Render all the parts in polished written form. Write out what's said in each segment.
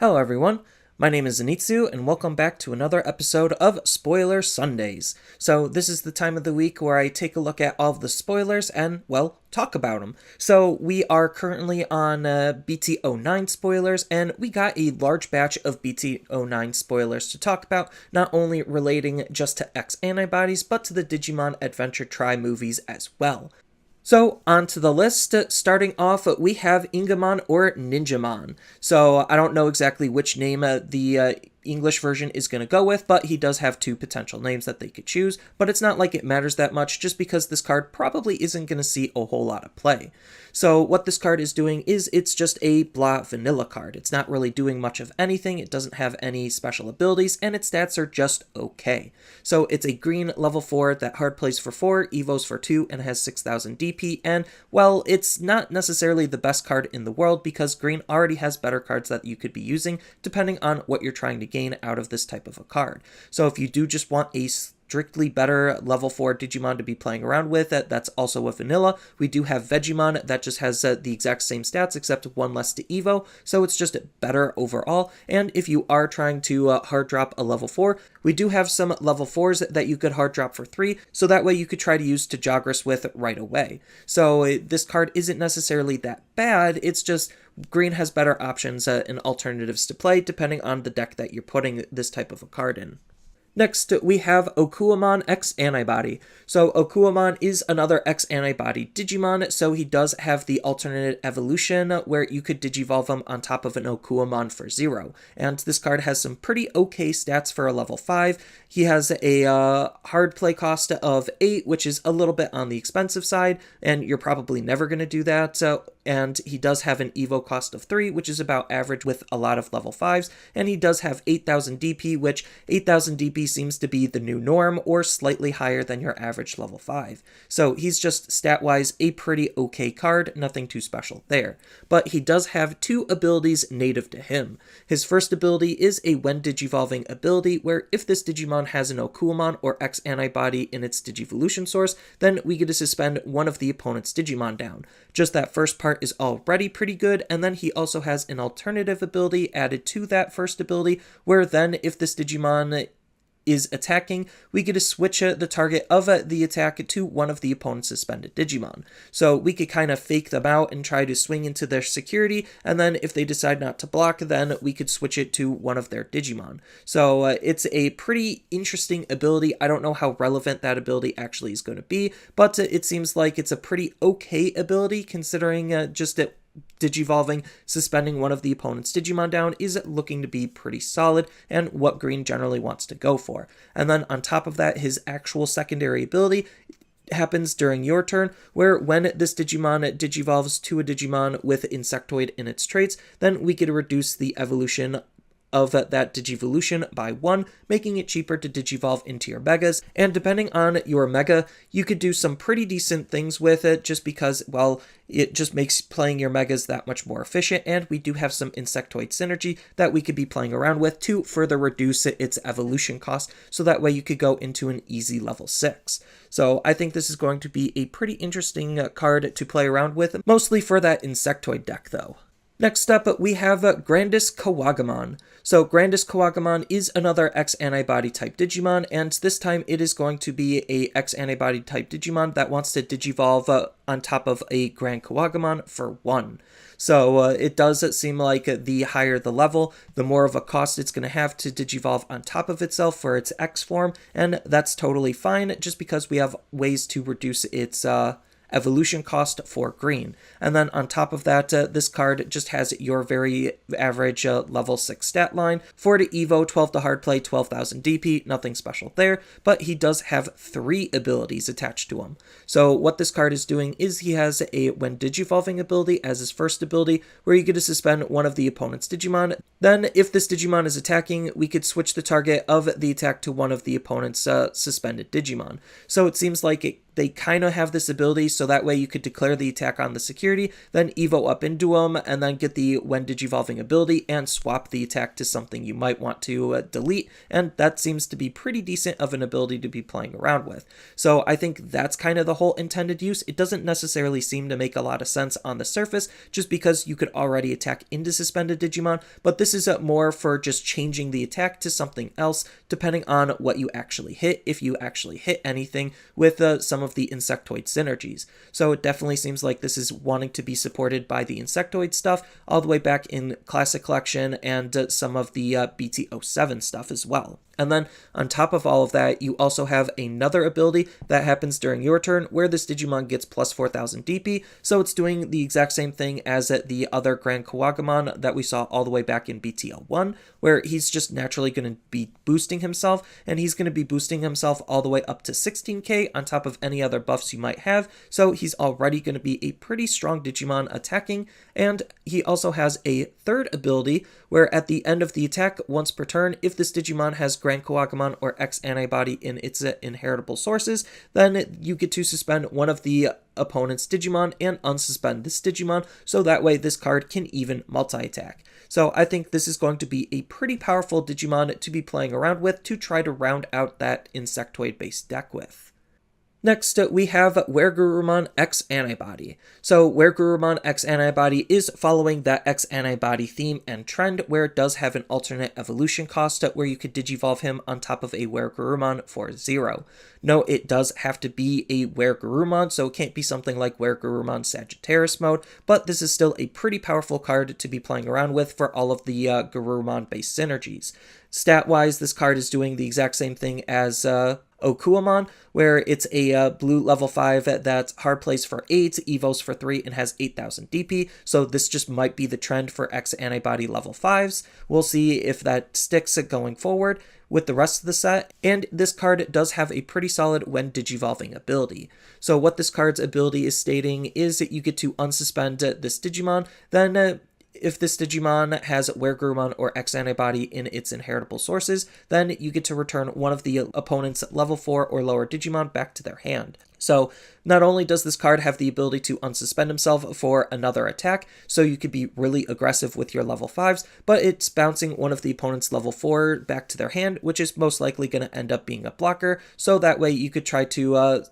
Hello everyone, my name is Zenitsu, and welcome back to another episode of Spoiler Sundays. So this is the time of the week where I take a look at all of the spoilers and, well, talk about them. So we are currently on BT09 spoilers, and we got a large batch of BT09 spoilers to talk about, not only relating just to X Antibodies, but to the Digimon Adventure Tri movies as well. So, on to the list. Starting off, we have Ingamon or Ninjamon. So, I don't know exactly which name the English version is going to go with, but he does have two potential names that they could choose, but it's not like it matters that much just because this card probably isn't going to see a whole lot of play. So what this card is doing is it's just a blah vanilla card. It's not really doing much of anything, it doesn't have any special abilities, and its stats are just okay. So it's a green level 4 that hard plays for 4, evos for 2, and has 6000 DP, and well, it's not necessarily the best card in the world because green already has better cards that you could be using depending on what you're trying to gain out of this type of a card. So if you do just want a strictly better level 4 Digimon to be playing around with, that's also a vanilla. We do have Vegemon that just has the exact same stats except one less to Evo, so it's just better overall. And if you are trying to hard drop a level 4, we do have some level 4s that you could hard drop for 3, so that way you could try to use Tajagras with right away. So this card isn't necessarily that bad, it's just green has better options and alternatives to play depending on the deck that you're putting this type of a card in. Next, we have Okuamon X Antibody. So Okuamon is another X Antibody Digimon, so he does have the alternate evolution where you could Digivolve him on top of an Okuamon for 0. And this card has some pretty okay stats for a level 5. He has a hard play cost of 8, which is a little bit on the expensive side, and you're probably never going to do that. And he does have an Evo cost of 3, which is about average with a lot of level 5s, and he does have 8000 DP, which 8000 DP seems to be the new norm, or slightly higher than your average level 5. So he's just stat-wise a pretty okay card, nothing too special there. But he does have two abilities native to him. His first ability is a when Digivolving ability, where if this Digimon has an Okuamon or X Antibody in its Digivolution source, then we get to suspend one of the opponent's Digimon down. Just that first part is already pretty good, and then he also has an alternative ability added to that first ability, where then if this Digimon is attacking, we get to switch the target of the attack to one of the opponent's suspended Digimon. So we could kind of fake them out and try to swing into their security, and then if they decide not to block, then we could switch it to one of their Digimon. So it's a pretty interesting ability. I don't know how relevant that ability actually is going to be, but it seems like it's a pretty okay ability considering just it Digivolving, suspending one of the opponent's Digimon down is looking to be pretty solid and what green generally wants to go for. And then on top of that, his actual secondary ability happens during your turn, where when this Digimon Digivolves to a Digimon with Insectoid in its traits, then we get to reduce the evolution of that Digivolution by 1, making it cheaper to Digivolve into your Megas, and depending on your Mega, you could do some pretty decent things with it just because, well, it just makes playing your Megas that much more efficient, and we do have some Insectoid synergy that we could be playing around with to further reduce its evolution cost, so that way you could go into an easy level 6. So I think this is going to be a pretty interesting card to play around with, mostly for that Insectoid deck though. Next up, we have GrandisKuwagamon. So GrandisKuwagamon is another X Antibody type Digimon, and this time it is going to be a X Antibody type Digimon that wants to Digivolve on top of a GrandKuwagamon for 1. So it does seem like the higher the level, the more of a cost it's going to have to Digivolve on top of itself for its X form, and that's totally fine just because we have ways to reduce its evolution cost for green. And then on top of that, this card just has your very average level 6 stat line, 4 to Evo, 12 to hard play, 12,000 DP, nothing special there, but he does have 3 abilities attached to him. So what this card is doing is he has a when Digivolving ability as his first ability, where you get to suspend one of the opponent's Digimon. Then if this Digimon is attacking, we could switch the target of the attack to one of the opponent's suspended Digimon. So it seems like they kind of have this ability, so that way you could declare the attack on the security, then evo up into them, and then get the when digivolving ability and swap the attack to something you might want to delete, and that seems to be pretty decent of an ability to be playing around with. So I think that's kind of the whole intended use. It doesn't necessarily seem to make a lot of sense on the surface, just because you could already attack into suspended Digimon, but this is more for just changing the attack to something else, depending on what you actually hit, if you actually hit anything with some of the Insectoid synergies. So it definitely seems like this is wanting to be supported by the Insectoid stuff, all the way back in Classic Collection and some of the BT07 stuff as well. And then on top of all of that, you also have another ability that happens during your turn where this Digimon gets plus 4000 DP, so it's doing the exact same thing as the other GrandisKuwagamon that we saw all the way back in BT01, where he's just naturally going to be boosting himself, and he's going to be boosting himself all the way up to 16k on top of any other buffs you might have, so he's already going to be a pretty strong Digimon attacking. And he also has a third ability where at the end of the attack once per turn, if this Digimon has GrandisKuwagamon or X Antibody in its inheritable sources, then you get to suspend one of the opponent's Digimon and unsuspend this Digimon, so that way this card can even multi-attack. So I think this is going to be a pretty powerful Digimon to be playing around with to try to round out that Insectoid-based deck with. Next, we have WereGarurumon X Antibody. So WereGarurumon X Antibody is following that X Antibody theme and trend, where it does have an alternate evolution cost where you could digivolve him on top of a WereGarurumon for 0. No, it does have to be a WereGarurumon, so it can't be something like WereGarurumon Sagittarius mode, but this is still a pretty powerful card to be playing around with for all of the Garurumon-based synergies. Stat-wise, this card is doing the exact same thing as Okuamon, where it's a blue level 5 that's hard plays for 8, evos for 3, and has 8000 DP, so this just might be the trend for X Antibody level 5s. We'll see if that sticks going forward with the rest of the set, and this card does have a pretty solid when digivolving ability. So what this card's ability is stating is that you get to unsuspend this Digimon, then if this Digimon has WereGarurumon or X Antibody in its inheritable sources, then you get to return one of the opponent's level 4 or lower Digimon back to their hand. So not only does this card have the ability to unsuspend himself for another attack, so you could be really aggressive with your level 5s, but it's bouncing one of the opponent's level 4 back to their hand, which is most likely going to end up being a blocker, so that way you could try to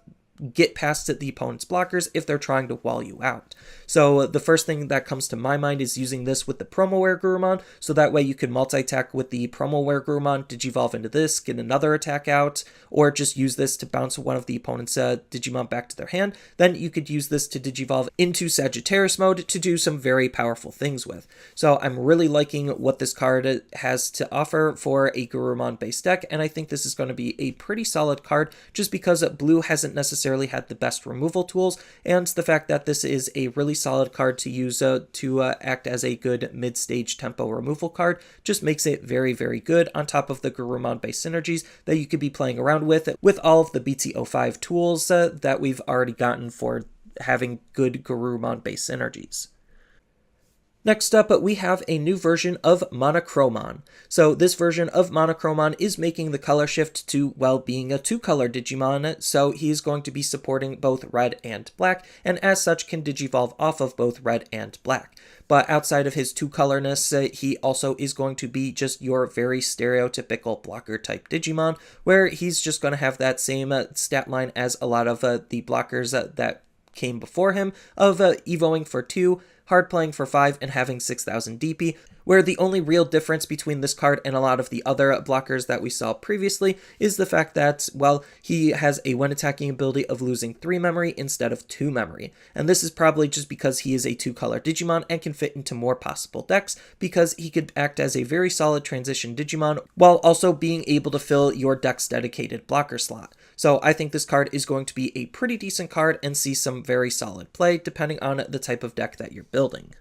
get past the opponent's blockers if they're trying to wall you out. So the first thing that comes to my mind is using this with the promo WereGarurumon, so that way you can multi-attack with the promo WereGarurumon, digivolve into this, get another attack out, or just use this to bounce one of the opponent's Digimon back to their hand. Then you could use this to digivolve into Sagittarius mode to do some very powerful things with. So I'm really liking what this card has to offer for a Garurumon based deck, and I think this is going to be a pretty solid card just because blue hasn't necessarily had the best removal tools, and the fact that this is a really solid card to use to act as a good mid-stage tempo removal card just makes it very, very good on top of the Garurumon based synergies that you could be playing around with all of the BT05 tools that we've already gotten for having good Garurumon based synergies. Next up, we have a new version of Monochromon. So this version of Monochromon is making the color shift to, well, being a 2-color Digimon, so he's going to be supporting both red and black, and as such can digivolve off of both red and black. But outside of his 2-colorness, he also is going to be just your very stereotypical blocker type Digimon, where he's just going to have that same stat line as a lot of the blockers that came before him, of evoing for 2, hard playing for 5, and having 6000 DP, where the only real difference between this card and a lot of the other blockers that we saw previously is the fact that, well, he has a when attacking ability of losing 3 memory instead of 2 memory. And this is probably just because he is a 2-color Digimon and can fit into more possible decks, because he could act as a very solid transition Digimon while also being able to fill your deck's dedicated blocker slot. So I think this card is going to be a pretty decent card and see some very solid play depending on the type of deck that you're building.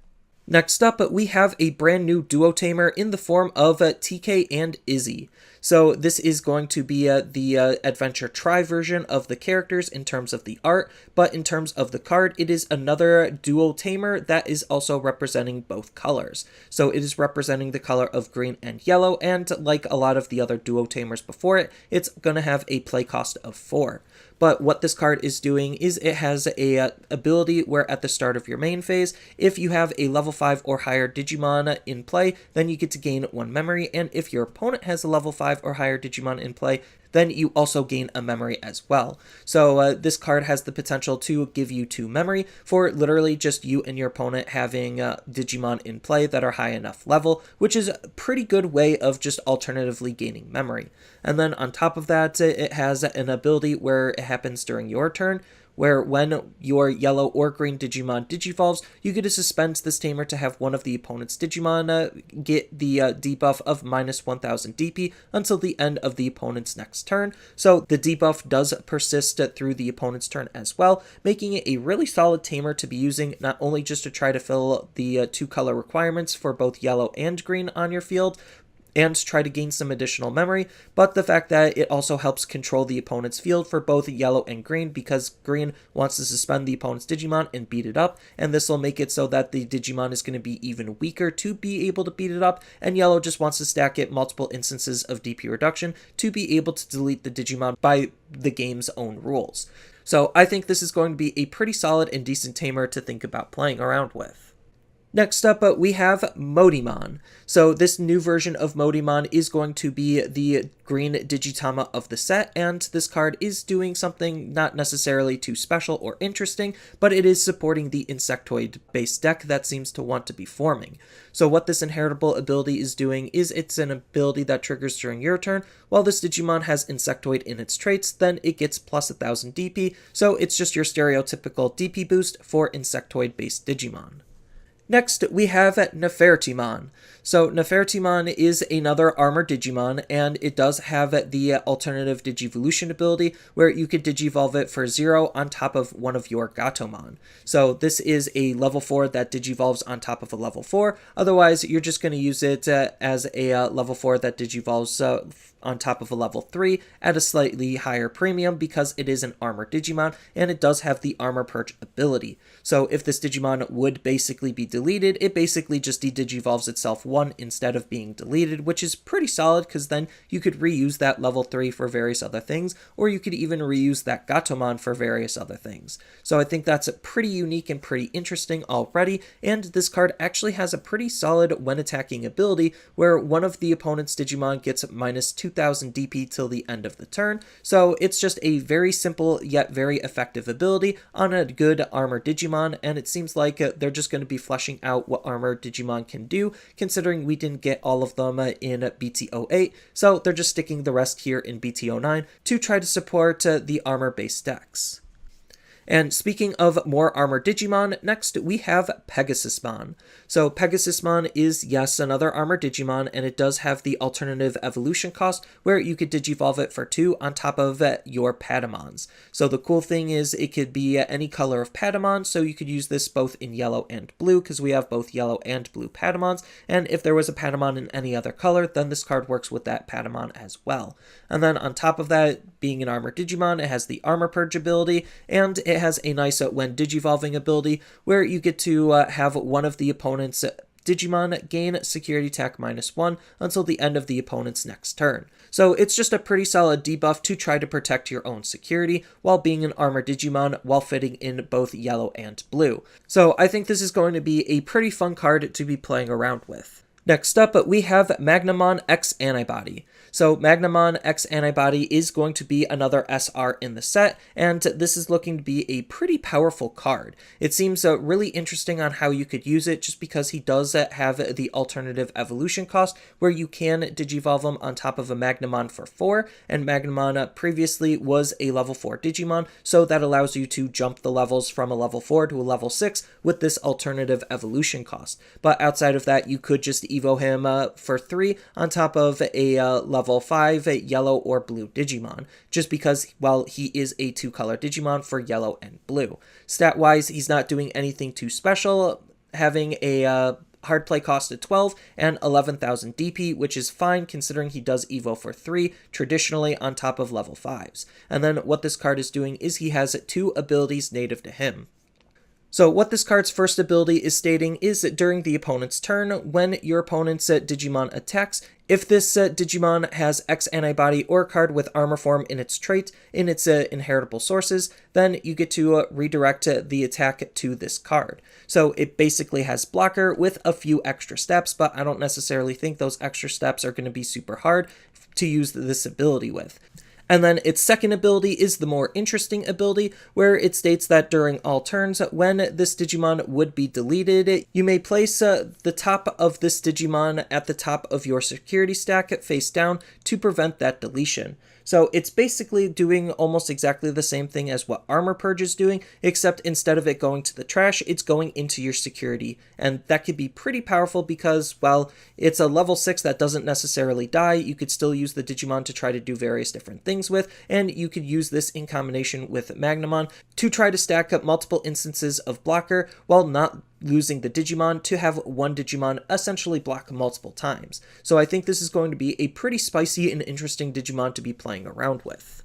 Next up, we have a brand new duo tamer in the form of TK and Izzy. So this is going to be the Adventure Tri version of the characters in terms of the art, but in terms of the card, it is another Duo Tamer that is also representing both colors. So it is representing the color of green and yellow, and like a lot of the other Duo Tamers before it, it's going to have a play cost of 4. But what this card is doing is it has a ability where at the start of your main phase, if you have a level 5 or higher Digimon in play, then you get to gain 1 memory, and if your opponent has a level 5 or higher Digimon in play, then you also gain a memory as well. So this card has the potential to give you 2 memory for literally just you and your opponent having Digimon in play that are high enough level, which is a pretty good way of just alternatively gaining memory. And then on top of that, it has an ability where it happens during your turn, where when your yellow or green Digimon digivolves, you get to suspend this tamer to have one of the opponent's Digimon get the debuff of minus 1000 DP until the end of the opponent's next turn. So the debuff does persist through the opponent's turn as well, making it a really solid tamer to be using, not only just to try to fill the 2 color requirements for both yellow and green on your field, and try to gain some additional memory, but the fact that it also helps control the opponent's field for both yellow and green, because green wants to suspend the opponent's Digimon and beat it up, and this will make it so that the Digimon is going to be even weaker to be able to beat it up, and yellow just wants to stack it multiple instances of DP reduction to be able to delete the Digimon by the game's own rules. So I think this is going to be a pretty solid and decent tamer to think about playing around with. Next up, we have Modimon. So this new version of Modimon is going to be the green digitama of the set, and this card is doing something not necessarily too special or interesting, but it is supporting the insectoid-based deck that seems to want to be forming. So what this inheritable ability is doing is it's an ability that triggers during your turn. While this Digimon has insectoid in its traits, then it gets plus 1000 DP, so it's just your stereotypical DP boost for insectoid-based Digimon. Next, we have Nefertimon. So Nefertimon is another armored Digimon, and it does have the alternative Digivolution ability, where you could Digivolve it for 0 on top of one of your Gatomon. So this is a level 4 that Digivolves on top of a level 4, otherwise you're just going to use it as a level 4 that Digivolves on top of a level 3 at a slightly higher premium, because it is an armored Digimon and it does have the Armor Purge ability. So if this Digimon would basically be deleted, it basically just de-Digivolves itself 1 instead of being deleted, which is pretty solid, because then you could reuse that level 3 for various other things, or you could even reuse that Gatomon for various other things. So I think that's pretty unique and pretty interesting already, and this card actually has a pretty solid when attacking ability, where one of the opponent's Digimon gets minus 2000 DP till the end of the turn. So it's just a very simple yet very effective ability on a good armored Digimon, and it seems like they're just going to be fleshing out what armored Digimon can do, considering we didn't get all of them in BT08, so they're just sticking the rest here in BT09 to try to support the armor-based decks. And speaking of more armored Digimon, next we have Pegasusmon. So Pegasusmon is, yes, another armored Digimon, and it does have the alternative evolution cost, where you could Digivolve it for 2 on top of your Patamons. So the cool thing is it could be any color of Patamon, so you could use this both in yellow and blue, because we have both yellow and blue Patamons, and if there was a Patamon in any other color, then this card works with that Patamon as well. And then on top of that, being an armored Digimon, it has the Armor Purge ability, and it has a nice when Digivolving ability, where you get to have one of the opponent's Digimon gain security attack -1 until the end of the opponent's next turn. So it's just a pretty solid debuff to try to protect your own security while being an armored Digimon while fitting in both yellow and blue. So I think this is going to be a pretty fun card to be playing around with. Next up, we have Magnamon X Antibody. So Magnamon X Antibody is going to be another SR in the set, and this is looking to be a pretty powerful card. It seems really interesting on how you could use it, just because he does have the alternative evolution cost, where you can Digivolve him on top of a Magnamon for 4, and Magnamon previously was a level 4 Digimon, so that allows you to jump the levels from a level 4 to a level 6 with this alternative evolution cost. But outside of that, you could just Evo him for 3 on top of a level 5 yellow or blue Digimon, just because, well, he is a 2-color Digimon for yellow and blue. Stat-wise, he's not doing anything too special, having a hard play cost of 12 and 11,000 DP, which is fine considering he does evo for 3 traditionally on top of level 5s. And then what this card is doing is he has 2 abilities native to him. So what this card's first ability is stating is that during the opponent's turn, when your opponent's Digimon attacks, if this Digimon has X Antibody or a card with Armor Form in its trait, in its inheritable sources, then you get to redirect the attack to this card. So it basically has blocker with a few extra steps, but I don't necessarily think those extra steps are going to be super hard to use this ability with. And then its second ability is the more interesting ability, where it states that during all turns, when this Digimon would be deleted, you may place the top of this Digimon at the top of your security stack face down to prevent that deletion. So it's basically doing almost exactly the same thing as what Armor Purge is doing, except instead of it going to the trash, it's going into your security. And that could be pretty powerful because, well, it's a level 6 that doesn't necessarily die. You could still use the Digimon to try to do various different things with, and you could use this in combination with Magnamon to try to stack up multiple instances of blocker while not losing the Digimon to have one Digimon essentially block multiple times. So I think this is going to be a pretty spicy and interesting Digimon to be playing around with.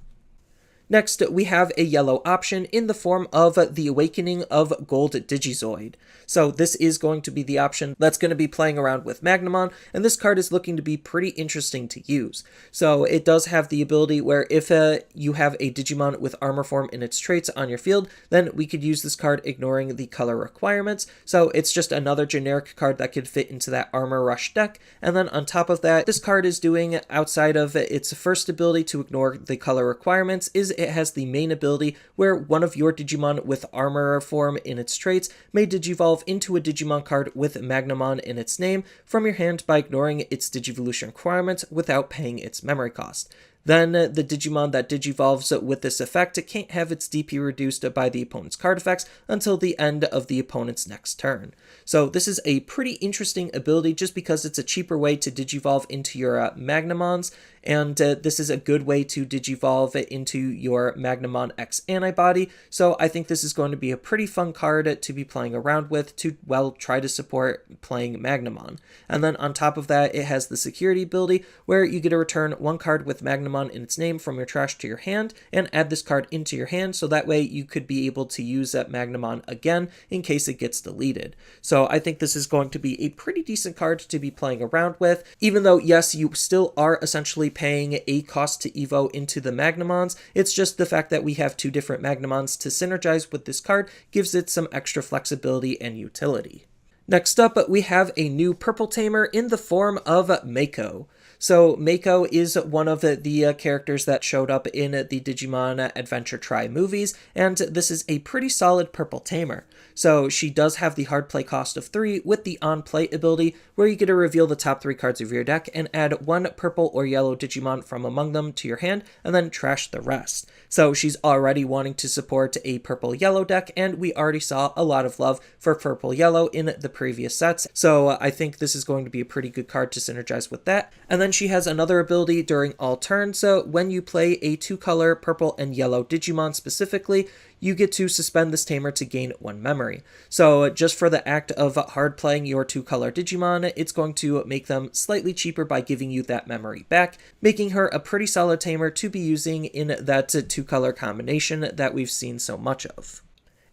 Next, we have a yellow option in the form of the Awakening of Gold Digizoid. So this is going to be the option that's going to be playing around with Magnamon, and this card is looking to be pretty interesting to use. So it does have the ability where if you have a Digimon with Armor Form in its traits on your field, then we could use this card ignoring the color requirements. So it's just another generic card that could fit into that Armor Rush deck. And then on top of that, this card is doing, outside of its first ability to ignore the color requirements, is it has the main ability where one of your Digimon with Armor Form in its traits may digivolve into a Digimon card with Magnamon in its name from your hand by ignoring its Digivolution requirements without paying its memory cost. Then the Digimon that digivolves with this effect can't have its DP reduced by the opponent's card effects until the end of the opponent's next turn. So this is a pretty interesting ability just because it's a cheaper way to digivolve into your Magnamons, and this is a good way to digivolve into your Magnamon X Antibody. So I think this is going to be a pretty fun card to be playing around with to, well, try to support playing Magnamon. And then on top of that, it has the security ability where you get to return one card with Magnamon in its name from your trash to your hand and add this card into your hand, so that way you could be able to use that Magnamon again in case it gets deleted. So I think this is going to be a pretty decent card to be playing around with, even though yes, you still are essentially paying a cost to evo into the Magnamons. It's just the fact that we have 2 different Magnamons to synergize with this card gives it some extra flexibility and utility. Next up, we have a new purple tamer in the form of Mako. So Mako is one of the characters that showed up in the Digimon Adventure Try movies, and this is a pretty solid purple tamer. So she does have the hard play cost of 3 with the on play ability, where you get to reveal the top 3 cards of your deck and add 1 purple or yellow Digimon from among them to your hand, and then trash the rest. So she's already wanting to support a purple-yellow deck, and we already saw a lot of love for purple-yellow in the previous sets. So I think this is going to be a pretty good card to synergize with that. And then she has another ability during all turns. So when you play a 2-color purple and yellow Digimon specifically, you get to suspend this tamer to gain 1 memory. So just for the act of hard playing your 2-color Digimon, it's going to make them slightly cheaper by giving you that memory back, making her a pretty solid tamer to be using in that 2-color combination that we've seen so much of.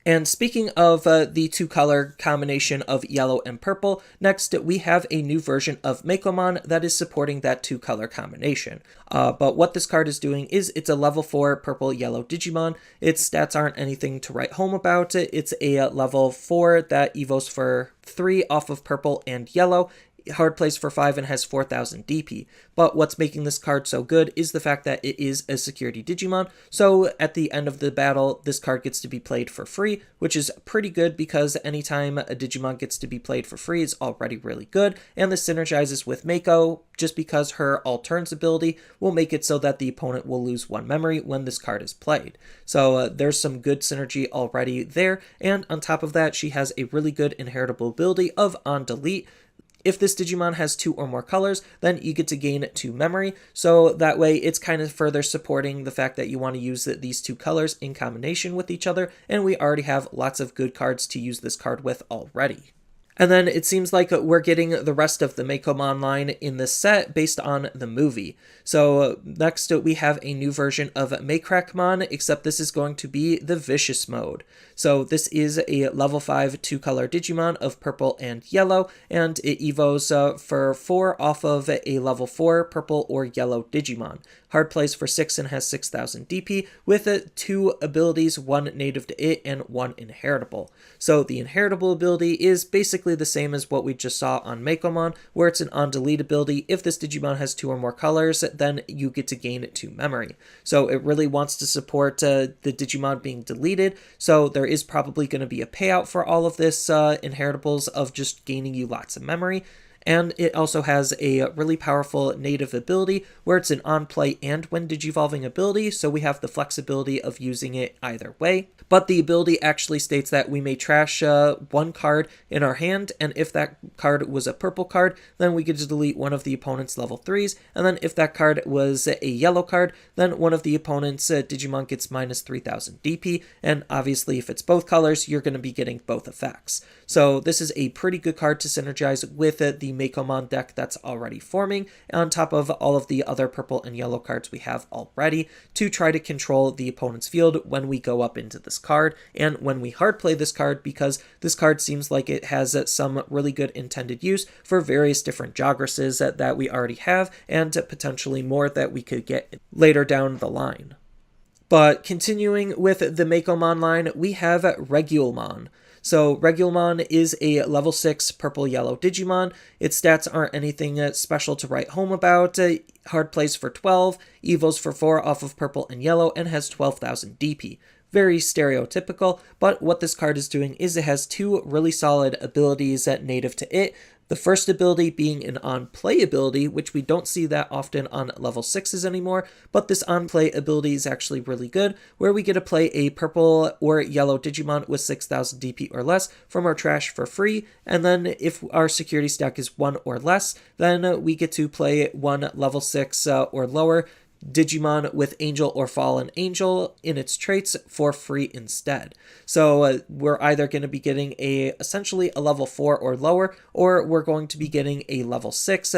And speaking of the 2-color combination of yellow and purple, next we have a new version of Makomon that is supporting that 2-color combination. But what this card is doing is it's a level 4 purple-yellow Digimon. Its stats aren't anything to write home about. It's a level 4 that evos for 3 off of purple and yellow, hard plays for 5 and has 4,000 DP. But what's making this card so good is the fact that it is a security Digimon, so at the end of the battle, this card gets to be played for free, which is pretty good because anytime a Digimon gets to be played for free is already really good, and this synergizes with Mako just because her all turns ability will make it so that the opponent will lose 1 memory when this card is played. So there's some good synergy already there, and on top of that, she has a really good inheritable ability of on delete. If this Digimon has 2 or more colors, then you get to gain 2 memory, so that way it's kind of further supporting the fact that you want to use these 2 colors in combination with each other, and we already have lots of good cards to use this card with already. And then it seems like we're getting the rest of the Makomon line in this set based on the movie. So next we have a new version of Magnamon, except this is going to be the Vicious mode. So this is a level 5 2-color Digimon of purple and yellow, and it evos for 4 off of a level 4 purple or yellow Digimon. Hard plays for 6 and has 6000 DP, with 2 abilities, 1 native to it and 1 inheritable. So the inheritable ability is basically the same as what we just saw on Makomon, where it's an on-delete ability. If this Digimon has 2 or more colors, then you get to gain 2 memory. So it really wants to support the Digimon being deleted, so there is probably going to be a payout for all of this inheritables of just gaining you lots of memory. And it also has a really powerful native ability where it's an on-play and when digivolving ability, so we have the flexibility of using it either way. But the ability actually states that we may trash 1 card in our hand, and if that card was a purple card, then we get to delete one of the opponent's level 3s, and then if that card was a yellow card, then one of the opponent's Digimon gets minus 3000 DP, and obviously if it's both colors, you're going to be getting both effects. So this is a pretty good card to synergize with the Makomon deck that's already forming, on top of all of the other purple and yellow cards we have already, to try to control the opponent's field when we go up into this card, and when we hard play this card, because this card seems like it has some really good intended use for various different Jogresses that we already have, and potentially more that we could get later down the line. But continuing with the Makomon line, we have Regulmon. So Regulmon is a level 6 purple-yellow Digimon. Its stats aren't anything special to write home about. Hard plays for 12, evos for 4 off of purple and yellow, and has 12,000 DP. Very stereotypical, but what this card is doing is it has 2 really solid abilities native to it. The first ability being an on-play ability, which we don't see that often on level 6s anymore, but this on-play ability is actually really good, where we get to play a purple or yellow Digimon with 6000 DP or less from our trash for free, and then if our security stack is 1 or less, then we get to play 1 level 6 or lower Digimon with Angel or Fallen Angel in its traits for free instead. So we're either going to be getting essentially a level 4 or lower, or we're going to be getting a level 6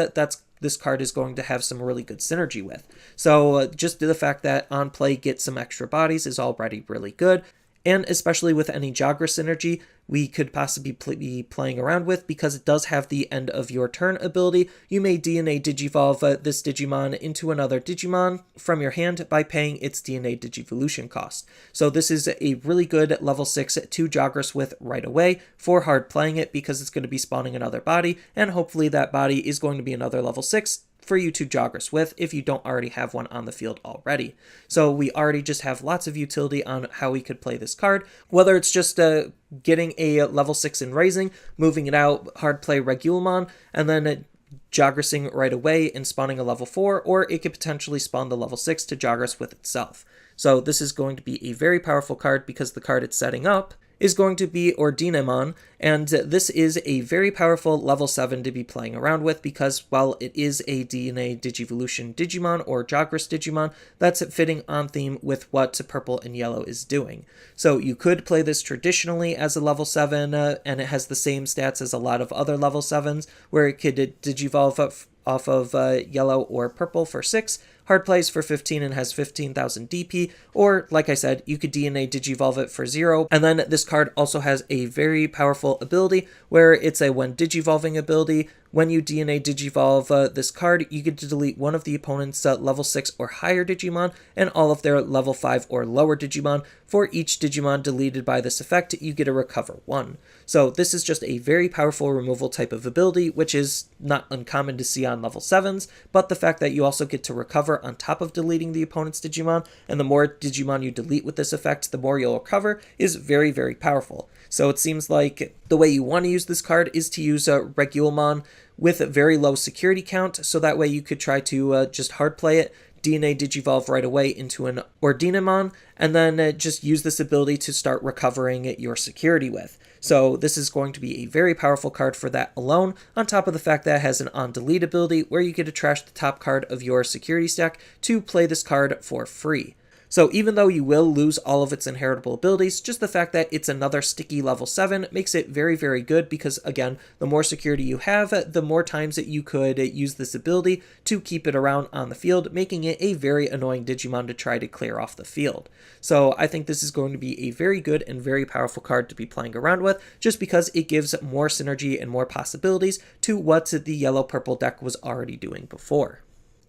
this card is going to have some really good synergy with. So just the fact that on play gets some extra bodies is already really good. And especially with any Jagras synergy, we could possibly be playing around with, because it does have the end of your turn ability. You may DNA Digivolve this Digimon into another Digimon from your hand by paying its DNA Digivolution cost. So this is a really good level 6 to Jagras with right away for hard playing it, because it's going to be spawning another body, and hopefully that body is going to be another level 6 for you to Jagras with if you don't already have one on the field already. So we already just have lots of utility on how we could play this card, whether it's just getting a level 6 and raising, moving it out, hard play Regulmon, and then Jagrasing right away and spawning a level 4, or it could potentially spawn the level 6 to Jagras with itself. So this is going to be a very powerful card, because the card it's setting up is going to be Ordinamon, and this is a very powerful level 7 to be playing around with, because while it is a DNA Digivolution Digimon or Jagras Digimon, that's fitting on theme with what purple and yellow is doing. So you could play this traditionally as a level 7, and it has the same stats as a lot of other level 7s, where it could Digivolve off of yellow or purple for 6, hard plays for 15 and has 15,000 DP, or like I said, you could DNA Digivolve it for 0, and then this card also has a very powerful ability where it's a when Digivolving ability. When you DNA Digivolve this card, you get to delete one of the opponent's level 6 or higher Digimon and all of their level 5 or lower Digimon. For each Digimon deleted by this effect, you get to recover 1. So this is just a very powerful removal type of ability, which is not uncommon to see on level 7s, but the fact that you also get to recover on top of deleting the opponent's Digimon, and the more Digimon you delete with this effect, the more you'll recover, is very, very powerful. So it seems like the way you want to use this card is to use Regulmon with a very low security count, so that way you could try to just hard play it, DNA Digivolve right away into an Ordinamon, and then just use this ability to start recovering your security with. So this is going to be a very powerful card for that alone, on top of the fact that it has an on-delete ability where you get to trash the top card of your security stack to play this card for free. So even though you will lose all of its inheritable abilities, just the fact that it's another sticky level 7 makes it very, very good because, again, the more security you have, the more times that you could use this ability to keep it around on the field, making it a very annoying Digimon to try to clear off the field. So I think this is going to be a very good and very powerful card to be playing around with, just because it gives more synergy and more possibilities to what the yellow-purple deck was already doing before.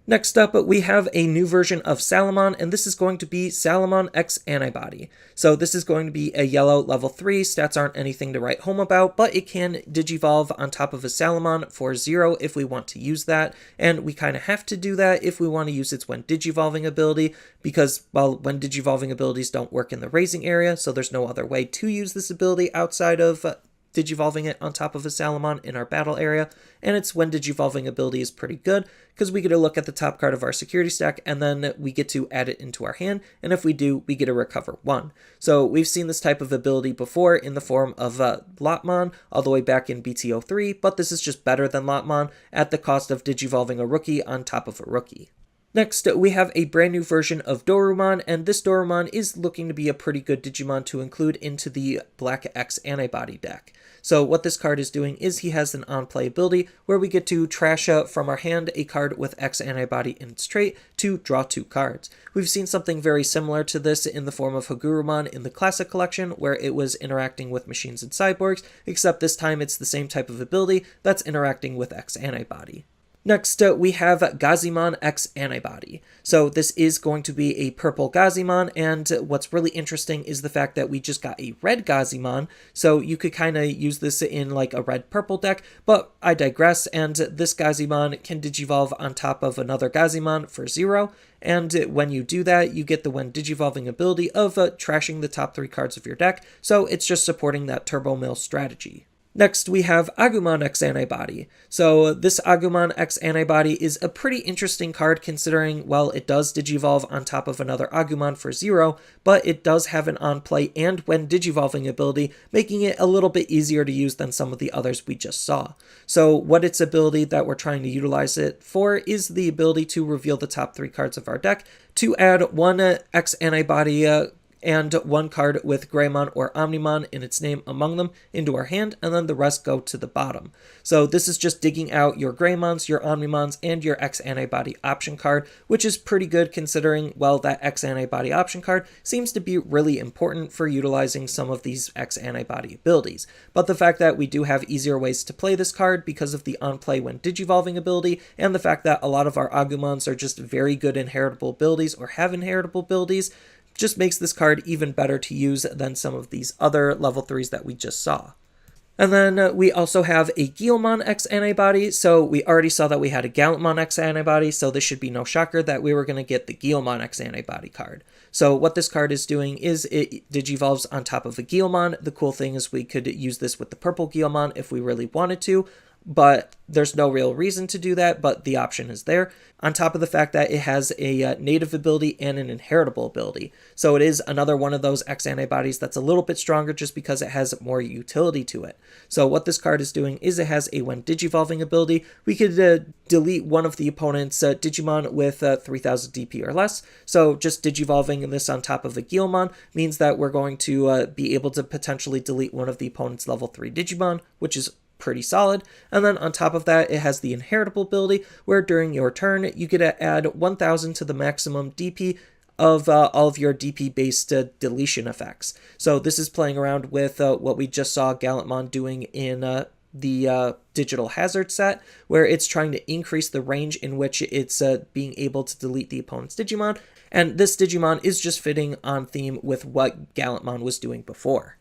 Next up, we have a new version of Salomon, and this is going to be Salomon X Antibody. So this is going to be a yellow level 3, stats aren't anything to write home about, but it can Digivolve on top of a Salomon for 0 if we want to use that, and we kind of have to do that if we want to use its when Digivolving ability, because, well, when Digivolving abilities don't work in the raising area, so there's no other way to use this ability outside of Digivolving it on top of a Salomon in our battle area, and its when Digivolving ability is pretty good, because we get to look at the top card of our security stack, and then we get to add it into our hand, and if we do, we get to recover 1. So we've seen this type of ability before in the form of Lotmon, all the way back in BT03, but this is just better than Lotmon at the cost of Digivolving a rookie on top of a rookie. Next, we have a brand new version of Dorumon, and this Dorumon is looking to be a pretty good Digimon to include into the Black X Antibody deck. So what this card is doing is he has an on-play ability where we get to trash from our hand a card with X Antibody in its trait to draw 2 cards. We've seen something very similar to this in the form of Hagurumon in the Classic Collection, where it was interacting with machines and cyborgs, except this time it's the same type of ability that's interacting with X Antibody. Next, we have Gazimon X Antibody. So this is going to be a purple Gazimon, and what's really interesting is the fact that we just got a red Gazimon, so you could kind of use this in like a red-purple deck, but I digress, and this Gazimon can Digivolve on top of another Gazimon for 0, and when you do that, you get the when Digivolving ability of trashing the top 3 cards of your deck, so it's just supporting that Turbo Mill strategy. Next, we have Agumon X Antibody. So this Agumon X Antibody is a pretty interesting card considering, well, it does Digivolve on top of another Agumon for 0, but it does have an on-play and when Digivolving ability, making it a little bit easier to use than some of the others we just saw. So what its ability that we're trying to utilize it for is the ability to reveal the top 3 cards of our deck, to add 1 X Antibody and 1 card with Greymon or Omnimon in its name among them into our hand, and then the rest go to the bottom. So this is just digging out your Greymons, your Omnimons, and your X Antibody option card, which is pretty good considering, well, that X Antibody option card seems to be really important for utilizing some of these X Antibody abilities. But the fact that we do have easier ways to play this card because of the on-play when Digivolving ability, and the fact that a lot of our Agumons are just very good inheritable abilities or have inheritable abilities, just makes this card even better to use than some of these other level 3s that we just saw. And then we also have a Guilmon X Antibody, so we already saw that we had a Gallantmon X Antibody, so this should be no shocker that we were going to get the Guilmon X Antibody card. So what this card is doing is it Digivolves on top of a Guilmon. The cool thing is we could use this with the purple Guilmon if we really wanted to, but there's no real reason to do that, but the option is there, on top of the fact that it has a native ability and an inheritable ability. So it is another one of those X Antibodies that's a little bit stronger just because it has more utility to it. So what this card is doing is it has a when Digivolving ability. We could delete one of the opponent's Digimon with 3000 DP or less, so just Digivolving this on top of a Guilmon means that we're going to be able to potentially delete one of the opponent's level 3 Digimon, which is pretty solid. And then on top of that, it has the inheritable ability where during your turn you get to add 1000 to the maximum DP of all of your DP-based deletion effects. So this is playing around with what we just saw Gallantmon doing in the Digital Hazard set, where it's trying to increase the range in which it's being able to delete the opponent's Digimon, and this Digimon is just fitting on theme with what Gallantmon was doing before.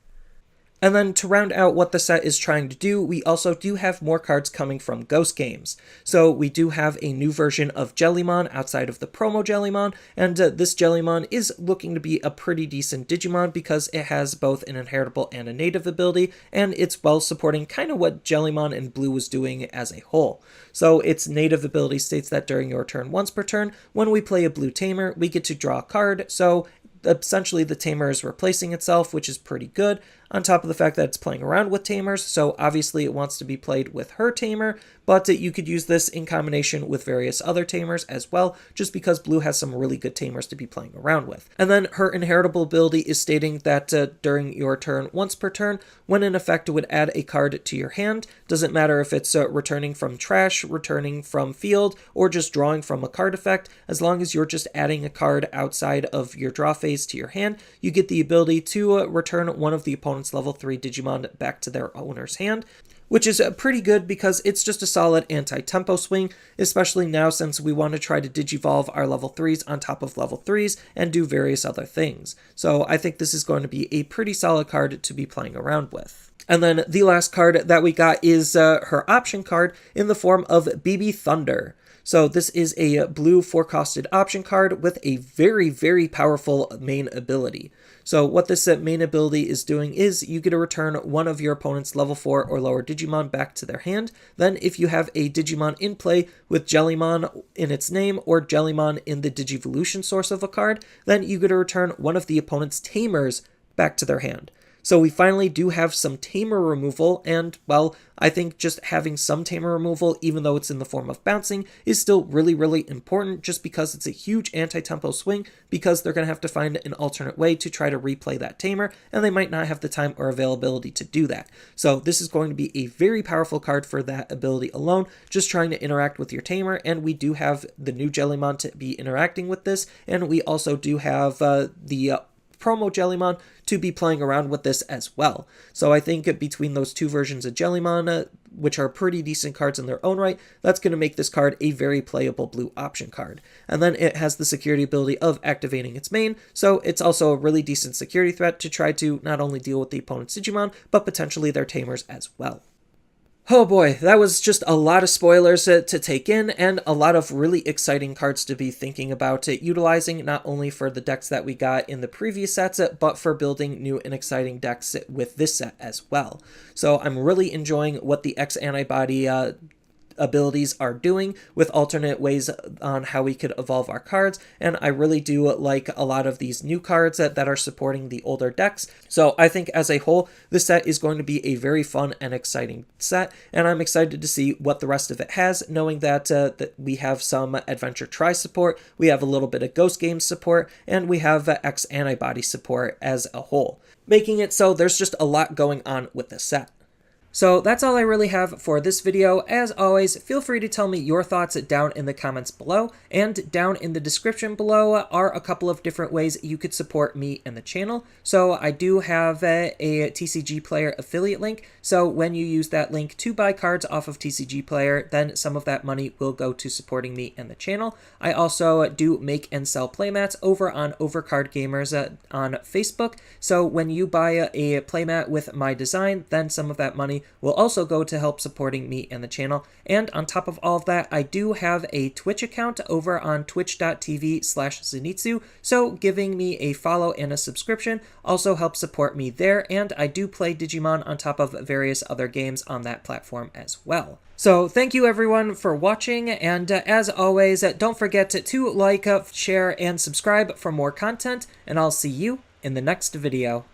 And then to round out what the set is trying to do, we also do have more cards coming from Ghost Games. So we do have a new version of Jellymon outside of the promo Jellymon, and this Jellymon is looking to be a pretty decent Digimon because it has both an inheritable and a native ability, and it's well supporting kind of what Jellymon and Blue was doing as a whole. So its native ability states that during your turn once per turn, when we play a Blue Tamer, we get to draw a card, so essentially the Tamer is replacing itself, which is pretty good. on top of the fact that it's playing around with tamers, so obviously it wants to be played with her tamer, but you could use this in combination with various other tamers as well, just because blue has some really good tamers to be playing around with. And then her inheritable ability is stating that during your turn, once per turn, when an effect would add a card to your hand, doesn't matter if it's returning from trash, returning from field, or just drawing from a card effect, as long as you're just adding a card outside of your draw phase to your hand, you get the ability to return one of the opponent's level 3 Digimon back to their owner's hand, which is pretty good because it's just a solid anti-tempo swing, especially now since we want to try to digivolve our level 3s on top of level 3s and do various other things. So I think this is going to be a pretty solid card to be playing around with. And then the last card that we got is her option card in the form of BB Thunder. So this is a blue 4-costed option card with a very, very powerful main ability. So what this main ability is doing is you get to return one of your opponent's level 4 or lower Digimon back to their hand. Then if you have a Digimon in play with Jellymon in its name or Jellymon in the Digivolution source of a card, then you get to return one of the opponent's tamers back to their hand. So we finally do have some tamer removal, and, well, I think just having some tamer removal, even though it's in the form of bouncing, is still really, really important just because it's a huge anti-tempo swing, because they're going to have to find an alternate way to try to replay that tamer, and they might not have the time or availability to do that. So this is going to be a very powerful card for that ability alone, just trying to interact with your tamer, and we do have the new Jellymon to be interacting with this, and we also do have the promo Jellymon to be playing around with this as well. So I think between those two versions of Jellymon, which are pretty decent cards in their own right, that's going to make this card a very playable blue option card. And then it has the security ability of activating its main, so it's also a really decent security threat to try to not only deal with the opponent's Digimon, but potentially their tamers as well. Oh boy, that was just a lot of spoilers to take in, and a lot of really exciting cards to be thinking about utilizing, not only for the decks that we got in the previous sets, but for building new and exciting decks with this set as well. So I'm really enjoying what the X Antibody abilities are doing with alternate ways on how we could evolve our cards, and I really do like a lot of these new cards that are supporting the older decks. So I think as a whole, this set is going to be a very fun and exciting set, and I'm excited to see what the rest of it has, knowing that, that we have some Adventure Tri support, we have a little bit of Ghost Games support, and we have X Antibody support as a whole, making it so there's just a lot going on with this set. So that's all I really have for this video. As always, feel free to tell me your thoughts down in the comments below, and down in the description below are a couple of different ways you could support me and the channel. So I do have a TCG Player affiliate link, so when you use that link to buy cards off of TCG Player, then some of that money will go to supporting me and the channel. I also do make and sell playmats over on Overcard Gamers on Facebook, so when you buy a playmat with my design, then some of that money will also go to help supporting me and the channel. And on top of all of that, I do have a Twitch account over on twitch.tv/Zenitsu, so giving me a follow and a subscription also helps support me there, and I do play Digimon on top of various other games on that platform as well. So thank you everyone for watching, and as always, don't forget to like, share, and subscribe for more content, and I'll see you in the next video.